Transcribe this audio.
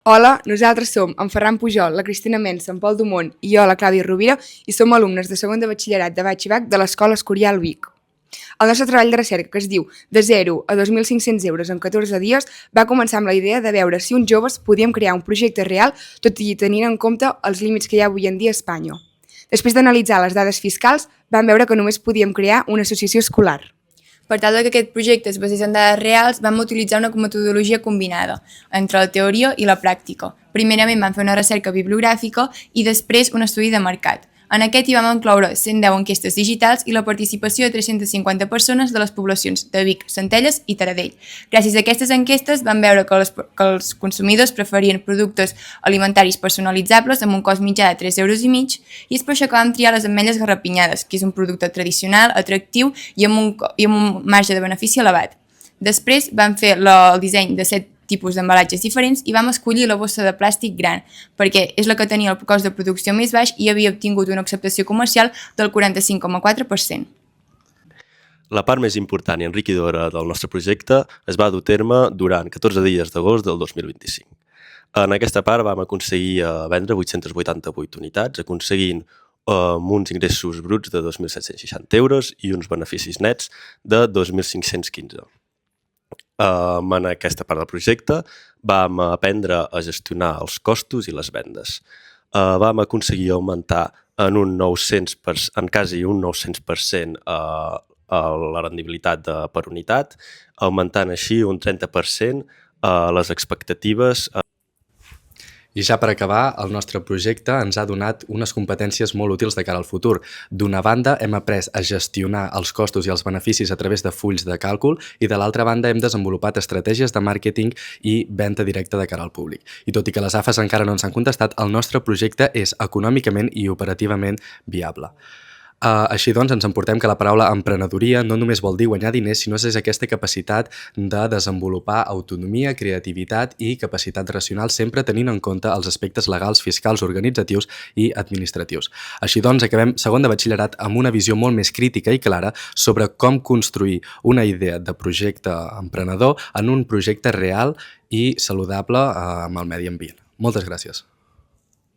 Hola, nosaltres som en Ferran Pujol, la Cristina Mensa, en Pol Dumont i jo, la Clàudia Rovira, i som alumnes de segon de batxillerat de Baix i Bac de l'Escola Escorial Vic. El nostre treball de recerca, que es diu De 0 a 2.500 euros en 14 dies, va començar amb la idea de veure si uns joves podíem crear un projecte real, tot i tenint en compte els límits que hi ha avui en dia a Espanya. Després d'analitzar les dades fiscals, vam veure que només podíem crear una associació escolar. Per tal que aquest projecte es basés en dades reals, vam utilitzar una metodologia combinada entre la teoria i la pràctica. Primerament vam fer una recerca bibliogràfica i després un estudi de mercat. En aquest hi vam incloure 110 enquestes digitals i la participació de 350 persones de les poblacions de Vic, Centelles i Taradell. Gràcies a aquestes enquestes vam veure que els consumidors preferien productes alimentaris personalitzables amb un cost mitjà de 3,5 € i és per això que vam triar les ametlles garrapinyades, que és un producte tradicional, atractiu i amb un marge de benefici elevat. Després vam fer el disseny de 7 tipus d'embalatges diferents i vam escollir la bossa de plàstic gran, perquè és la que tenia el cost de producció més baix i havia obtingut una acceptació comercial del 45,4%. La part més important i enriquidora del nostre projecte es va dur a terme durant 14 dies d'agost del 2025. En aquesta part vam aconseguir vendre 888 unitats, aconseguint uns ingressos bruts de 2.760 € i uns beneficis nets de 2.515. En aquesta part del projecte vam aprendre a gestionar els costos i les vendes. Vam aconseguir augmentar en quasi un 900% la rendibilitat per unitat, augmentant així un 30% les expectatives. I ja per acabar, el nostre projecte ens ha donat unes competències molt útils de cara al futur. D'una banda, hem après a gestionar els costos i els beneficis a través de fulls de càlcul i de l'altra banda hem desenvolupat estratègies de màrqueting i venda directa de cara al públic. I tot i que les AFAs encara no ens han contestat, el nostre projecte és econòmicament i operativament viable. Així doncs, ens emportem que la paraula emprenedoria no només vol dir guanyar diners, sinó és aquesta capacitat de desenvolupar autonomia, creativitat i capacitat racional, sempre tenint en compte els aspectes legals, fiscals, organitzatius i administratius. Així doncs, acabem segon de batxillerat amb una visió molt més crítica i clara sobre com construir una idea de projecte emprenedor en un projecte real i saludable amb el medi ambient. Moltes gràcies.